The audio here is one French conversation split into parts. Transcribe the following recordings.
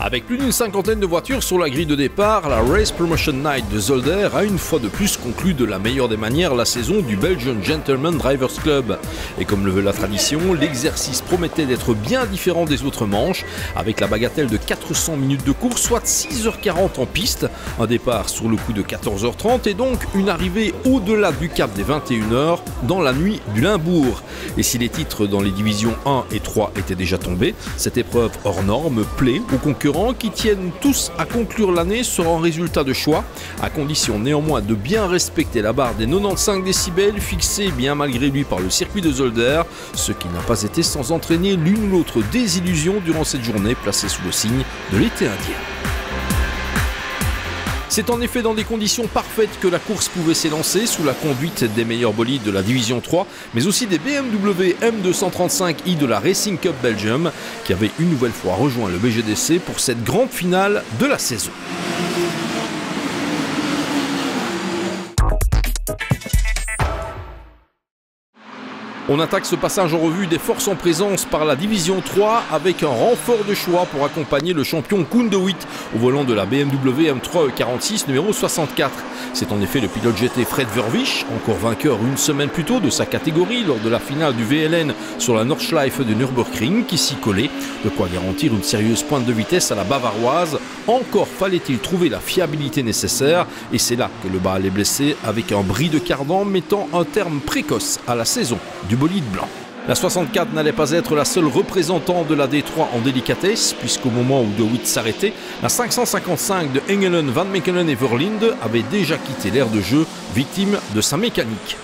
Avec plus d'une cinquantaine de voitures sur la grille de départ, la Race Promotion Night de Zolder a une fois de plus conclu de la meilleure des manières la saison du Belgian Gentleman Drivers Club. Et comme le veut la tradition, l'exercice promettait d'être bien différent des autres manches, avec la bagatelle de 400 minutes de course, soit 6h40 en piste, un départ sur le coup de 14h30 et donc une arrivée au-delà du cap des 21h dans la nuit du Limbourg. Et si les titres dans les divisions 1 et 3 étaient déjà tombés, cette épreuve hors norme plaît aux concurrents qui tiennent tous à conclure l'année sur un résultat de choix, à condition néanmoins de bien respecter la barre des 95 décibels fixée bien malgré lui par le circuit de Zolder, ce qui n'a pas été sans entraîner l'une ou l'autre désillusion durant cette journée placée sous le signe de l'été indien. C'est en effet dans des conditions parfaites que la course pouvait s'élancer sous la conduite des meilleurs bolides de la Division 3, mais aussi des BMW M235i de la Racing Cup Belgium, qui avaient une nouvelle fois rejoint le BGDC pour cette grande finale de la saison. On attaque ce passage en revue des forces en présence par la Division 3 avec un renfort de choix pour accompagner le champion Koen de Witt au volant de la BMW M3 E46 numéro 64. C'est en effet le pilote GT Fred Verwisch, encore vainqueur une semaine plus tôt de sa catégorie lors de la finale du VLN sur la Nordschleife de Nürburgring qui s'y collait, de quoi garantir une sérieuse pointe de vitesse à la bavaroise. Encore fallait-il trouver la fiabilité nécessaire et c'est là que le bas allait blesser avec un bris de cardan mettant un terme précoce à la saison du bolide blanc. La 64 n'allait pas être la seule représentante de la D3 en délicatesse, puisqu'au moment où De Witt s'arrêtait, la 555 de Engelen, Van Mechelen et Verlinde avait déjà quitté l'aire de jeu, victime de sa mécanique.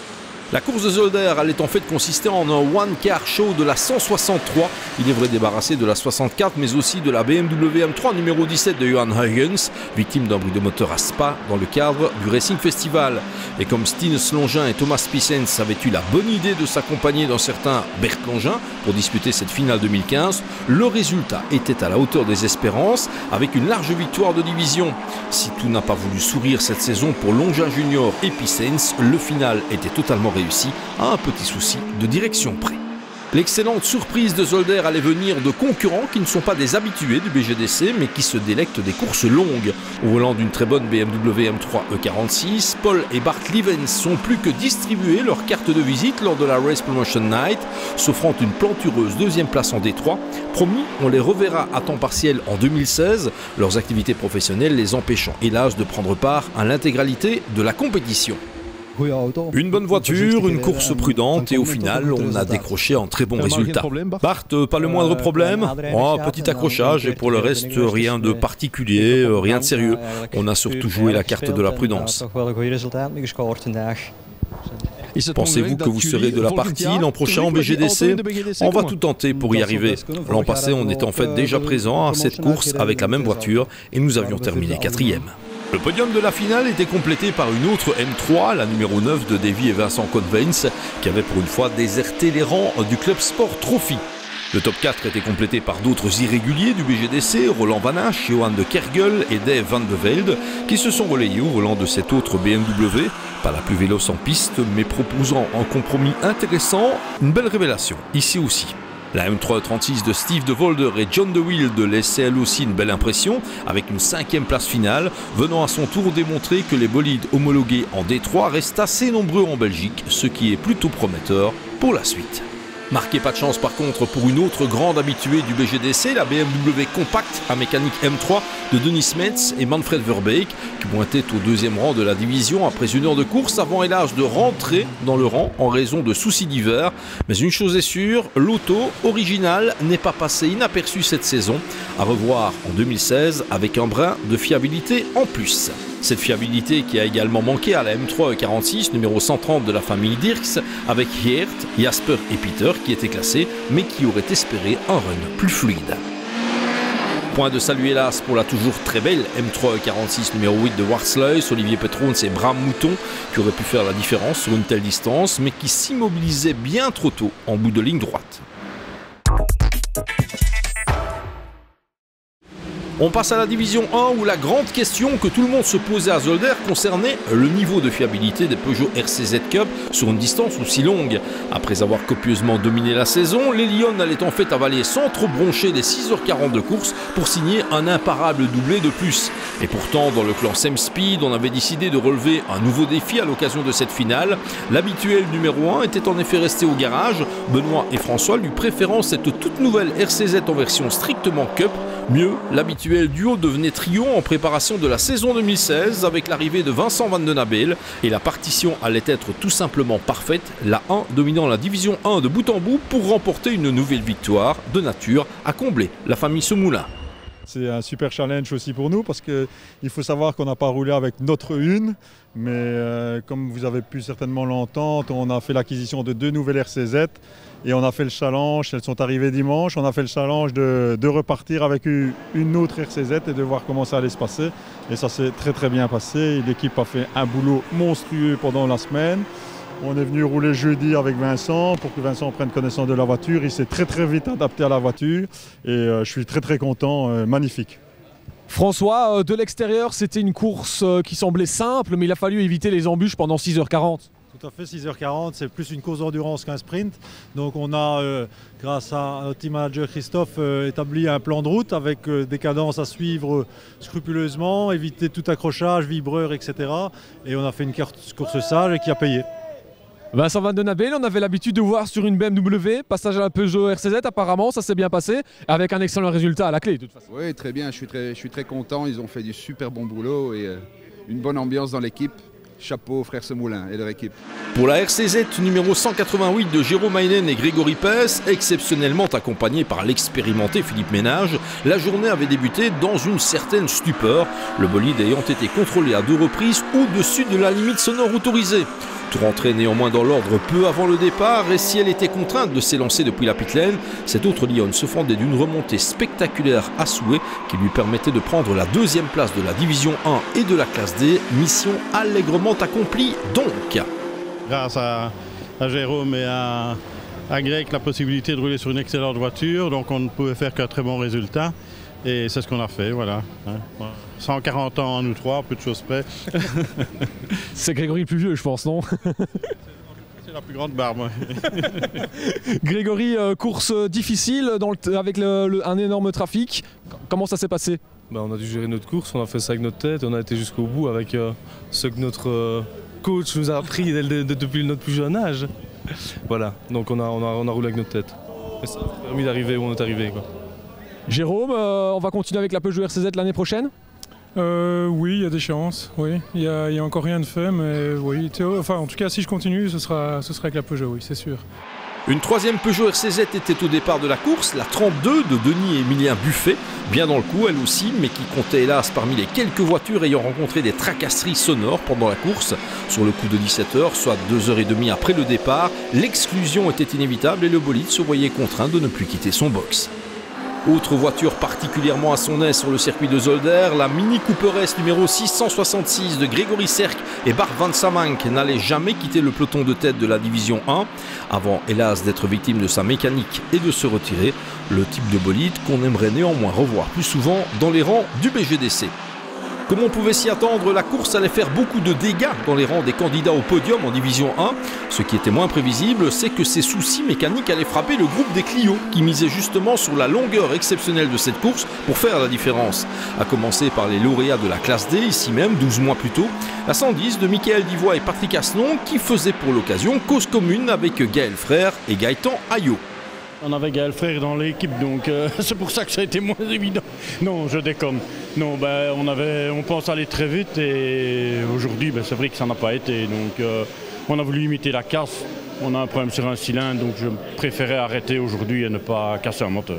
La course de Zolder allait en fait consister en un one-car show de la 163, il est vrai débarrassé de la 64 mais aussi de la BMW M3 numéro 17 de Johan Huygens, victime d'un bruit de moteur à Spa dans le cadre du Racing Festival. Et comme Stine Slongin et Thomas Pissens avaient eu la bonne idée de s'accompagner d'un certain Bert Longin pour disputer cette finale 2015, le résultat était à la hauteur des espérances avec une large victoire de division. Si tout n'a pas voulu sourire cette saison pour Longin Junior et Pissens, le final était totalement réussi à un petit souci de direction près. L'excellente surprise de Zolder allait venir de concurrents qui ne sont pas des habitués du BGDC mais qui se délectent des courses longues. Au volant d'une très bonne BMW M3 E46, Paul et Bart Livens sont plus que distribués leur carte de visite lors de la Race Promotion Night, s'offrant une plantureuse deuxième place en D3. Promis, on les reverra à temps partiel en 2016, leurs activités professionnelles les empêchant hélas de prendre part à l'intégralité de la compétition. Une bonne voiture, une course prudente et au final on a décroché un très bon résultat. Bart, pas le moindre problème, petit accrochage et pour le reste rien de particulier, rien de sérieux. On a surtout joué la carte de la prudence. Pensez-vous que vous serez de la partie l'an prochain en BGDC? On va tout tenter pour y arriver. L'an passé on était en fait déjà présent à cette course avec la même voiture et nous avions terminé 4e. Le podium de la finale était complété par une autre M3, la numéro 9 de Davy et Vincent Conveyns, qui avait pour une fois déserté les rangs du Club Sport Trophy. Le top 4 était complété par d'autres irréguliers du BGDC, Roland Van Asch, Johan de Kergel et Dave Van de Velde, qui se sont relayés au volant de cette autre BMW, pas la plus véloce en piste, mais proposant un compromis intéressant, une belle révélation, ici aussi. La M336 de Steve de Volder et John de Wild laissait elle aussi une belle impression, avec une 5e place finale, venant à son tour démontrer que les bolides homologués en D3 restent assez nombreux en Belgique, ce qui est plutôt prometteur pour la suite. Marquez pas de chance par contre pour une autre grande habituée du BGDC, la BMW Compact à mécanique M3 de Denis Metz et Manfred Verbeek, qui pointaient au 2e rang de la division après une heure de course avant hélas de rentrer dans le rang en raison de soucis divers. Mais une chose est sûre, l'auto originale n'est pas passée inaperçue cette saison, à revoir en 2016 avec un brin de fiabilité en plus. Cette fiabilité qui a également manqué à la M3 E46 numéro 130 de la famille Dirks avec Geert, Jasper et Peter qui étaient classés mais qui auraient espéré un run plus fluide. Point de salut hélas pour la toujours très belle M3 E46 numéro 8 de Warsleus, Olivier Petrons et Bram Mouton qui auraient pu faire la différence sur une telle distance mais qui s'immobilisaient bien trop tôt en bout de ligne droite. On passe à la division 1 où la grande question que tout le monde se posait à Zolder concernait le niveau de fiabilité des Peugeot RCZ Cup sur une distance aussi longue. Après avoir copieusement dominé la saison, les Lions allaient en fait avaler sans trop broncher les 6h40 de course pour signer un imparable doublé de plus. Et pourtant, dans le clan Same Speed, on avait décidé de relever un nouveau défi à l'occasion de cette finale. L'habituel numéro 1 était en effet resté au garage. Benoît et François lui préférant cette toute nouvelle RCZ en version strictement Cup. Mieux, l'habituel duo devenait trio en préparation de la saison 2016 avec l'arrivée de Vincent Van Den Abel et la partition allait être tout simplement parfaite, la 1 dominant la division 1 de bout en bout pour remporter une nouvelle victoire de nature à combler la famille Semoulin. C'est un super challenge aussi pour nous parce qu'il faut savoir qu'on n'a pas roulé avec notre une, mais comme vous avez pu certainement l'entendre, on a fait l'acquisition de 2 nouvelles RCZ et on a fait le challenge, elles sont arrivées dimanche, on a fait le challenge de repartir avec une autre RCZ et de voir comment ça allait se passer. Et ça s'est très bien passé, l'équipe a fait un boulot monstrueux pendant la semaine. On est venu rouler jeudi avec Vincent pour que Vincent prenne connaissance de la voiture. Il s'est très vite adapté à la voiture et je suis très content, magnifique. François, de l'extérieur, c'était une course qui semblait simple, mais il a fallu éviter les embûches pendant 6h40. Tout à fait, 6h40, c'est plus une course d'endurance qu'un sprint. Donc on a, grâce à notre team manager Christophe, établi un plan de route avec des cadences à suivre scrupuleusement, éviter tout accrochage, vibreur, etc. Et on a fait une course sage et qui a payé. Vincent Van Den Abel, on avait l'habitude de voir sur une BMW, passage à la Peugeot RCZ, apparemment ça s'est bien passé, avec un excellent résultat à la clé de toute façon. Oui, très bien, je suis très content, ils ont fait du super bon boulot et une bonne ambiance dans l'équipe. Chapeau aux frères Semoulin et leur équipe. Pour la RCZ numéro 188 de Jérôme Heinen et Grégory Pes, exceptionnellement accompagné par l'expérimenté Philippe Ménage, la journée avait débuté dans une certaine stupeur, le bolide ayant été contrôlé à 2 reprises au-dessus de la limite sonore autorisée. Tout rentrait néanmoins dans l'ordre peu avant le départ et si elle était contrainte de s'élancer depuis la pit-lane, cette autre Lyon se fendait d'une remontée spectaculaire à souhait qui lui permettait de prendre la 2e place de la division 1 et de la classe D, mission allègrement accomplie donc. Grâce à Jérôme et à Greg, la possibilité de rouler sur une excellente voiture, donc on ne pouvait faire qu'un très bon résultat. Et c'est ce qu'on a fait, voilà. 140 ans à nous trois, peu de choses près. C'est Grégory le plus vieux, je pense, non? C'est la plus grande barbe. Grégory, course difficile avec un énorme trafic. Comment ça s'est passé? On a dû gérer notre course, on a fait ça avec notre tête, on a été jusqu'au bout avec ce que notre coach nous a appris depuis notre plus jeune âge. Voilà, donc on a roulé avec notre tête. Et ça a permis d'arriver où on est arrivé, quoi. Jérôme, on va continuer avec la Peugeot RCZ l'année prochaine? Oui, il y a des chances, oui. Il y a encore rien de fait, mais oui. Enfin, en tout cas, si je continue, ce sera avec la Peugeot, oui, c'est sûr. Une 3e Peugeot RCZ était au départ de la course, la 32 de Denis-Émilien Buffet, bien dans le coup elle aussi, mais qui comptait hélas parmi les quelques voitures ayant rencontré des tracasseries sonores pendant la course. Sur le coup de 17h, soit 2h30 après le départ, l'exclusion était inévitable et le bolide se voyait contraint de ne plus quitter son box. Autre voiture particulièrement à son aise sur le circuit de Zolder, la Mini Cooper S numéro 666 de Grégory Serck et Bart Van Samank n'allait jamais quitter le peloton de tête de la division 1, avant hélas d'être victime de sa mécanique et de se retirer, le type de bolide qu'on aimerait néanmoins revoir plus souvent dans les rangs du BGDC. Comme on pouvait s'y attendre, la course allait faire beaucoup de dégâts dans les rangs des candidats au podium en division 1. Ce qui était moins prévisible, c'est que ces soucis mécaniques allaient frapper le groupe des Clio, qui misait justement sur la longueur exceptionnelle de cette course pour faire la différence. À commencer par les lauréats de la classe D, ici même, 12 mois plus tôt, la 110 de Michael Divois et Patrick Asnon, qui faisaient pour l'occasion cause commune avec Gaël Frère et Gaëtan Ayot. On avait Gaël Frère dans l'équipe, donc c'est pour ça que ça a été moins évident. Non, je déconne. Non, on pense aller très vite et aujourd'hui, c'est vrai que ça n'a pas été. Donc on a voulu imiter la casse. On a un problème sur un cylindre, donc je préférais arrêter aujourd'hui et ne pas casser un moteur.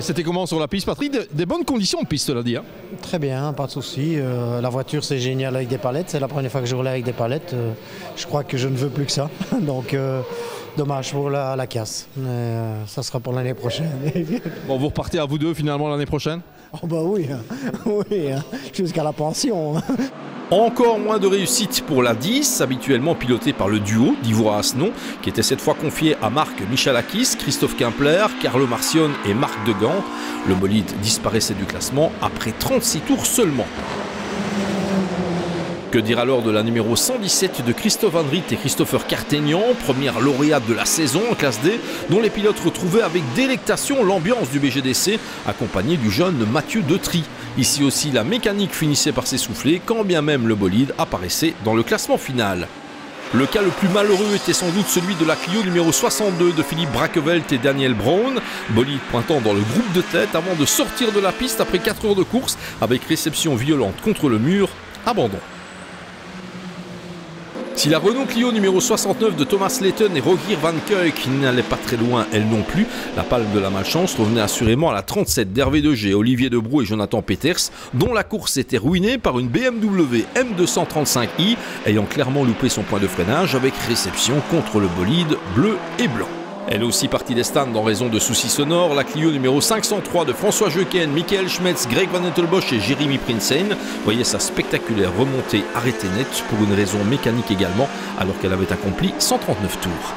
C'était comment sur la piste, Patrick? Des bonnes conditions de piste, cela dit. Très bien, pas de souci. La voiture, c'est génial avec des palettes. C'est la première fois que je roulais avec des palettes. Je crois que je ne veux plus que ça. Donc, dommage pour la casse. Ça sera pour l'année prochaine. Bon, vous repartez à vous deux finalement l'année prochaine? Oh bah oui, oui, jusqu'à la pension. Encore moins de réussite pour la 10, habituellement pilotée par le duo d'Ivoire-Asnon, qui était cette fois confié à Marc Michalakis, Christophe Kempler, Carlo Marcion et Marc Degan. Le bolide disparaissait du classement après 36 tours seulement. Que dire alors de la numéro 117 de Christophe Van Riet et Christopher Cartegnan, première lauréate de la saison en classe D, dont les pilotes retrouvaient avec délectation l'ambiance du BGDC, accompagné du jeune Mathieu Detry. Ici aussi, la mécanique finissait par s'essouffler, quand bien même le bolide apparaissait dans le classement final. Le cas le plus malheureux était sans doute celui de la Clio numéro 62 de Philippe Bracquevelt et Daniel Brown, bolide pointant dans le groupe de tête avant de sortir de la piste après 4 heures de course, avec réception violente contre le mur, abandon. Si la Renault Clio numéro 69 de Thomas Layton et Rogier Van Kuijk n'allait pas très loin elle non plus, la palme de la malchance revenait assurément à la 37 d'Hervé Degé, Olivier Debrou et Jonathan Peters, dont la course était ruinée par une BMW M235i ayant clairement loupé son point de freinage avec réception contre le bolide bleu et blanc. Elle est aussi partie des stands en raison de soucis sonores. La Clio numéro 503 de François Jeuken, Michael Schmetz, Greg Van Ettelbosch et Jérémy Prinsen voyait sa spectaculaire remontée arrêtée net pour une raison mécanique également, alors qu'elle avait accompli 139 tours.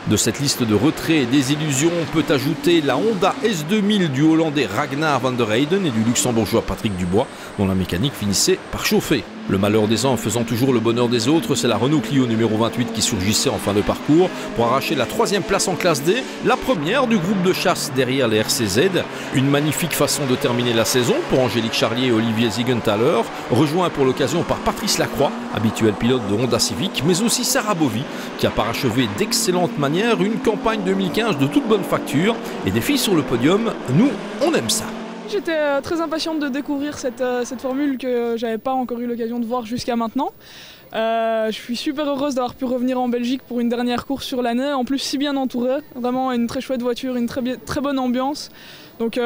De cette liste de retraits et désillusions, on peut ajouter la Honda S2000 du Hollandais Ragnar van der Heyden et du Luxembourgeois Patrick Dubois, dont la mécanique finissait par chauffer. Le malheur des uns faisant toujours le bonheur des autres, c'est la Renault Clio numéro 28 qui surgissait en fin de parcours pour arracher la 3e place en classe D, la première du groupe de chasse derrière les RCZ. Une magnifique façon de terminer la saison pour Angélique Charlier et Olivier Ziegenthaler, rejoint pour l'occasion par Patrice Lacroix, habituel pilote de Honda Civic, mais aussi Sarah Bovy, qui a parachevé d'excellente manière une campagne 2015 de toute bonne facture. Et des filles sur le podium, nous, on aime ça. J'étais très impatiente de découvrir cette formule que j'avais pas encore eu l'occasion de voir jusqu'à maintenant. Je suis super heureuse d'avoir pu revenir en Belgique pour une dernière course sur l'année, en plus si bien entourée, vraiment une très chouette voiture, une très bonne ambiance. Donc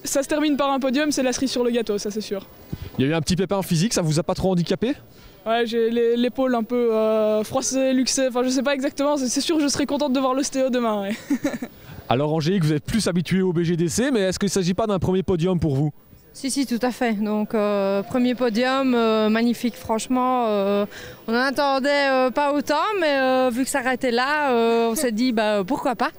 ça se termine par un podium, c'est la cerise sur le gâteau, ça c'est sûr. Il y a eu un petit pépin physique, ça vous a pas trop handicapé? Ouais, j'ai l'épaule un peu froissée, luxée, enfin je sais pas exactement, c'est sûr que je serai contente de voir l'ostéo demain. Ouais. Alors Angélique, vous êtes plus habitué au BGDC, mais est-ce qu'il ne s'agit pas d'un premier podium pour vous? Si, tout à fait. Donc premier podium, magnifique franchement. On n'en attendait pas autant, mais vu que ça arrêtait là, on s'est dit pourquoi pas.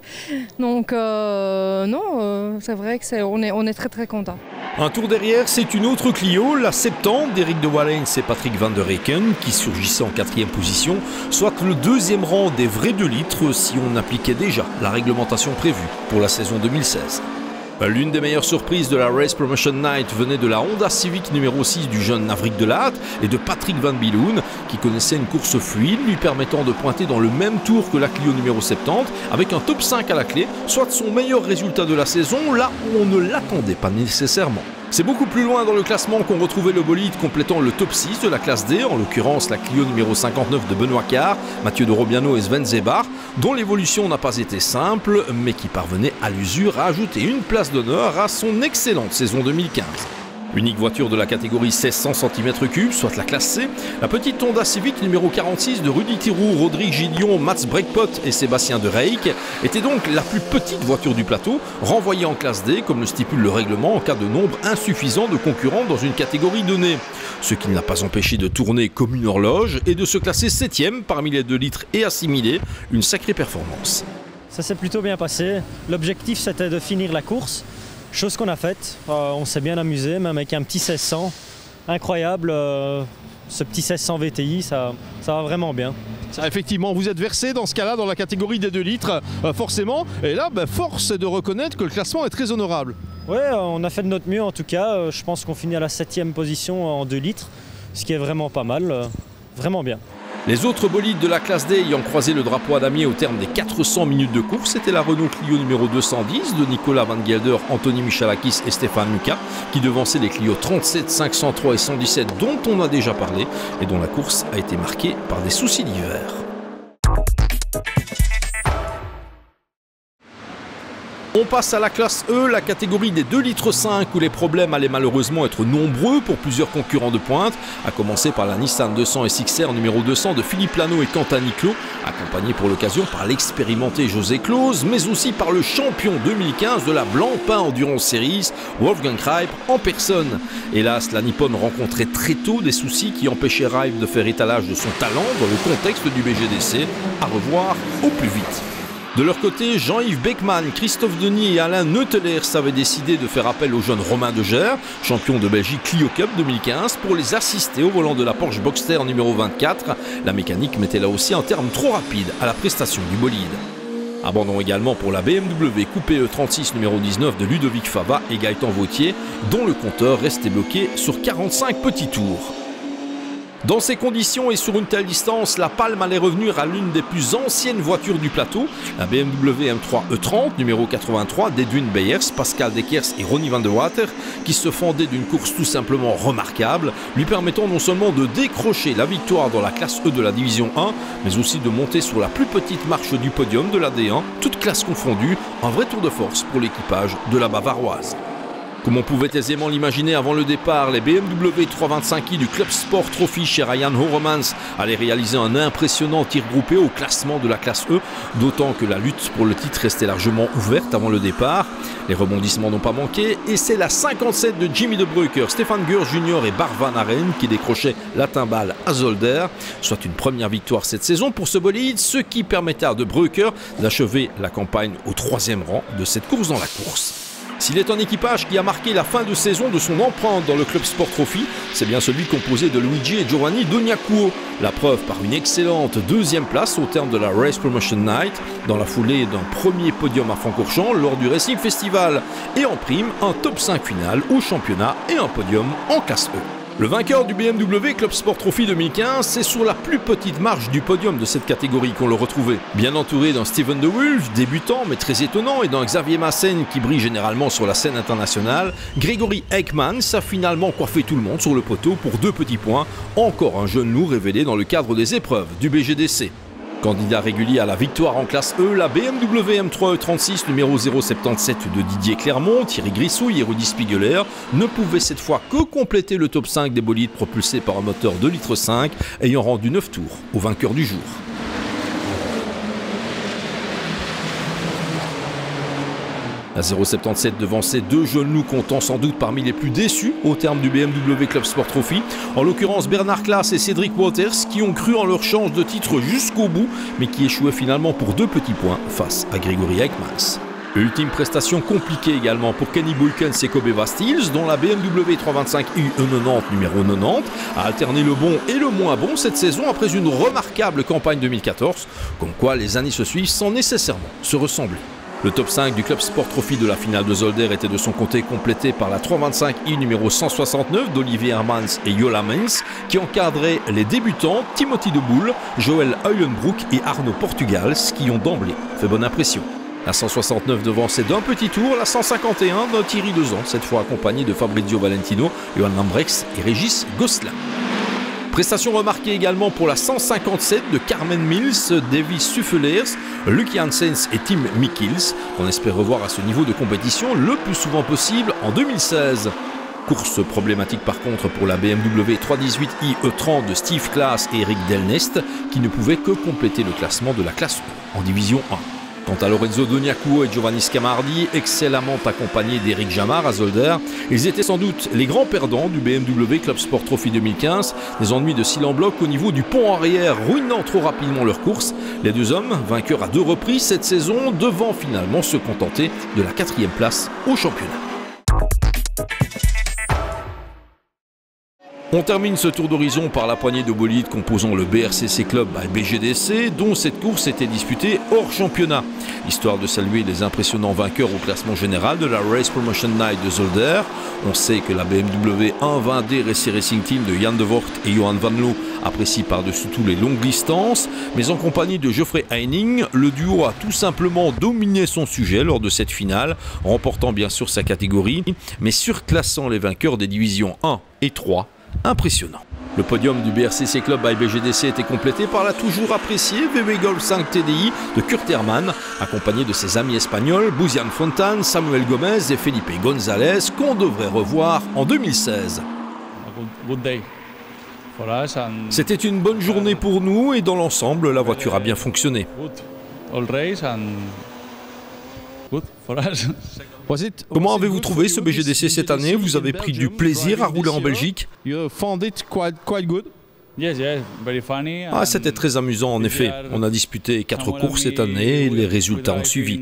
Donc non, c'est vrai qu'on est très très contents. Un tour derrière, c'est une autre Clio, la 70 d'Éric de Wallens et Patrick Van der Heyken, qui surgissait en 4e position, soit le 2e rang des vrais 2 litres si on appliquait déjà la réglementation prévue pour la saison 2016. L'une des meilleures surprises de la Race Promotion Night venait de la Honda Civic numéro 6 du jeune Navrik de Laat et de Patrick Van Biloen, qui connaissait une course fluide lui permettant de pointer dans le même tour que la Clio numéro 70 avec un top 5 à la clé, soit son meilleur résultat de la saison là où on ne l'attendait pas nécessairement. C'est beaucoup plus loin dans le classement qu'on retrouvait le bolide complétant le top 6 de la classe D, en l'occurrence la Clio numéro 59 de Benoît Carr, Mathieu de Robiano et Sven Zebar, dont l'évolution n'a pas été simple, mais qui parvenait à l'usure à ajouter une place d'honneur à son excellente saison 2015. Unique voiture de la catégorie 1600 cm3, soit la classe C, la petite Honda Civic numéro 46 de Rudy Thiroux, Rodrigue Gillion, Mats Breckpot et Sébastien de Reyck était donc la plus petite voiture du plateau, renvoyée en classe D comme le stipule le règlement en cas de nombre insuffisant de concurrents dans une catégorie donnée. Ce qui ne l'a pas empêché de tourner comme une horloge et de se classer 7e parmi les 2 litres et assimilés, une sacrée performance. Ça s'est plutôt bien passé, l'objectif c'était de finir la course. Chose qu'on a faite, on s'est bien amusé, même avec un petit 1600, incroyable, ce petit 1600 VTI, ça va vraiment bien. Ça, effectivement, vous êtes versé dans ce cas-là dans la catégorie des 2 litres, forcément, et là, force est de reconnaître que le classement est très honorable. Oui, on a fait de notre mieux en tout cas, je pense qu'on finit à la 7e position en 2 litres, ce qui est vraiment pas mal, vraiment bien. Les autres bolides de la classe D ayant croisé le drapeau à damier au terme des 400 minutes de course, c'était la Renault Clio numéro 210 de Nicolas Van Gelder, Anthony Michalakis et Stéphane Lucas, qui devançaient les Clio 37, 503 et 117 dont on a déjà parlé et dont la course a été marquée par des soucis d'hiver. On passe à la classe E, la catégorie des 2,5 litres où les problèmes allaient malheureusement être nombreux pour plusieurs concurrents de pointe, à commencer par la Nissan 200 SXR numéro 200 de Philippe Lano et Quentin Niclot, accompagné pour l'occasion par l'expérimenté José Claus, mais aussi par le champion 2015 de la Blancpain Endurance Series, Wolfgang Reib en personne. Hélas, la Nippon rencontrait très tôt des soucis qui empêchaient Reib de faire étalage de son talent dans le contexte du BGDC, à revoir au plus vite. De leur côté, Jean-Yves Beckmann, Christophe Denis et Alain Neutelers avaient décidé de faire appel au jeune Romain De Geer, champion de Belgique Clio Cup 2015, pour les assister au volant de la Porsche Boxster numéro 24. La mécanique mettait là aussi un terme trop rapide à la prestation du bolide. Abandon également pour la BMW Coupé E36 numéro 19 de Ludovic Fava et Gaëtan Vautier, dont le compteur restait bloqué sur 45 petits tours. Dans ces conditions et sur une telle distance, la palme allait revenir à l'une des plus anciennes voitures du plateau, la BMW M3 E30 numéro 83 d'Edwin Beyers, Pascal Dekers et Ronnie van der Water, qui se fendait d'une course tout simplement remarquable, lui permettant non seulement de décrocher la victoire dans la classe E de la division 1, mais aussi de monter sur la plus petite marche du podium de la D1, toute classe confondue, un vrai tour de force pour l'équipage de la Bavaroise. Comme on pouvait aisément l'imaginer avant le départ, les BMW 325i du Club Sport Trophy chez Ryan Horemans allaient réaliser un impressionnant tir groupé au classement de la classe E, d'autant que la lutte pour le titre restait largement ouverte avant le départ. Les rebondissements n'ont pas manqué et c'est la 57 de Jimmy De Bruycker, Stéphane Geur Jr. et Bart Van Haren qui décrochaient la timbale à Zolder, soit une première victoire cette saison pour ce bolide, ce qui permettait à De Bruycker d'achever la campagne au 3e rang de cette course dans la course. S'il est un équipage qui a marqué la fin de saison de son empreinte dans le Club Sport Trophy, c'est bien celui composé de Luigi et Giovanni Doniacuo. La preuve par une excellente 2e place au terme de la Race Promotion Night, dans la foulée d'un premier podium à Francorchamps lors du Racing Festival. Et en prime, un top 5 final au championnat et un podium en classe E. Le vainqueur du BMW Club Sport Trophy 2015, c'est sur la plus petite marche du podium de cette catégorie qu'on le retrouvait. Bien entouré d'un Steven De Wulf, débutant mais très étonnant, et d'un Xavier Massen qui brille généralement sur la scène internationale, Grégory Ekman a finalement coiffé tout le monde sur le poteau pour 2 petits points, encore un jeune loup révélé dans le cadre des épreuves du BGDC. Candidat régulier à la victoire en classe E, la BMW M3 E36 numéro 077 de Didier Clermont, Thierry Grissouille et Rudy Spiegeler ne pouvait cette fois que compléter le top 5 des bolides propulsés par un moteur 2,5 litres ayant rendu 9 tours au vainqueur du jour. La 077 devançait 2 jeunes loups comptant sans doute parmi les plus déçus au terme du BMW Club Sport Trophy, en l'occurrence Bernard Klaas et Cédric Wouters qui ont cru en leur chance de titre jusqu'au bout mais qui échouaient finalement pour 2 petits points face à Grégory Ekmans. Ultime prestation compliquée également pour Kenny Boykens et Kobe Vastils, dont la BMW 325i E90 numéro 90 a alterné le bon et le moins bon cette saison après une remarquable campagne 2014, comme quoi les années se suivent sans nécessairement se ressembler. Le top 5 du Club Sport Trophy de la finale de Zolder était de son côté complété par la 325i numéro 169 d'Olivier Hermans et Yola Mens qui encadraient les débutants Timothy Deboul, Joël Eulenbroek et Arnaud Portugals qui ont d'emblée fait bonne impression. La 169 devançait d'un petit tour, la 151 d'un Thierry Dezan, cette fois accompagné de Fabrizio Valentino, Johan Lambrechts et Régis Gosselin. Prestation remarquée également pour la 157 de Carmen Mills, Davis Suffelers, Luc Janssens et Tim Mikkels, qu'on espère revoir à ce niveau de compétition le plus souvent possible en 2016. Course problématique par contre pour la BMW 318i E30 de Steve Klaas et Eric Delnest, qui ne pouvaient que compléter le classement de la classe E en division 1. Quant à Lorenzo Doniacuo et Giovanni Scamardi, excellemment accompagnés d'Éric Jamard à Zolder, ils étaient sans doute les grands perdants du BMW Club Sport Trophy 2015, des ennuis de cils en bloc au niveau du pont arrière ruinant trop rapidement leur course. Les 2 hommes, vainqueurs à 2 reprises cette saison, devant finalement se contenter de la 4e place au championnat. On termine ce tour d'horizon par la poignée de bolides composant le BRCC Club by BGDC, dont cette course était disputée hors championnat, histoire de saluer les impressionnants vainqueurs au classement général de la Race Promotion Night de Zolder. On sait que la BMW 120D Racing Team de Jan de Voort et Johan Van Loo apprécie par-dessus tout les longues distances, mais en compagnie de Geoffrey Heining, le duo a tout simplement dominé son sujet lors de cette finale, remportant bien sûr sa catégorie, mais surclassant les vainqueurs des divisions 1 et 3. Impressionnant. Le podium du BRCC Club by BGDC était complété par la toujours appréciée VW Golf 5 TDI de Kurt Hermann, accompagné de ses amis espagnols Buzian Fontan, Samuel Gomez et Felipe González, qu'on devrait revoir en 2016. C'était une bonne journée pour nous et dans l'ensemble, la voiture a bien fonctionné. Comment avez-vous trouvé ce BGDC cette année? Vous avez pris du plaisir à rouler en Belgique? Ah, c'était très amusant en effet. On a disputé 4 courses cette année et les résultats ont suivi.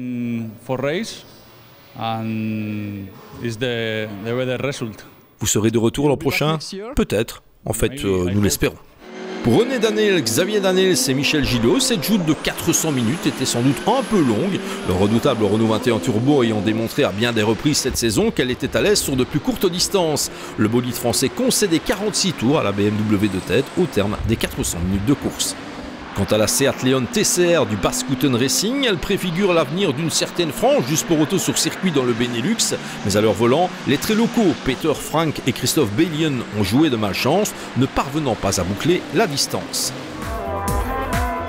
Vous serez de retour l'an prochain? Peut-être. En fait, nous l'espérons. Pour René Daniel, Xavier Daniels et Michel Gillot, cette joute de 400 minutes était sans doute un peu longue, le redoutable Renault 21 Turbo ayant démontré à bien des reprises cette saison qu'elle était à l'aise sur de plus courtes distances. Le bolide français concédait 46 tours à la BMW de tête au terme des 400 minutes de course. Quant à la Seat Leon TCR du Bascouten Racing, elle préfigure l'avenir d'une certaine frange du sport auto sur circuit dans le Benelux, mais à leur volant, les très locaux Peter Frank et Christophe Bellien ont joué de malchance, ne parvenant pas à boucler la distance.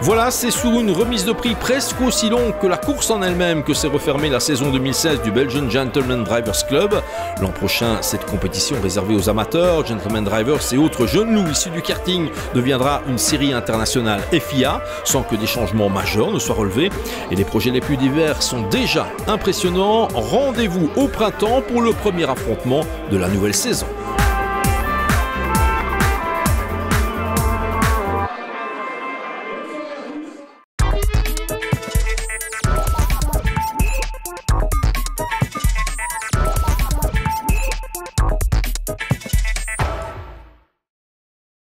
Voilà, c'est sur une remise de prix presque aussi longue que la course en elle-même que s'est refermée la saison 2016 du Belgian Gentleman Drivers Club. L'an prochain, cette compétition réservée aux amateurs, Gentleman Drivers et autres jeunes loups issus du karting deviendra une série internationale FIA, sans que des changements majeurs ne soient relevés. Et les projets les plus divers sont déjà impressionnants. Rendez-vous au printemps pour le premier affrontement de la nouvelle saison.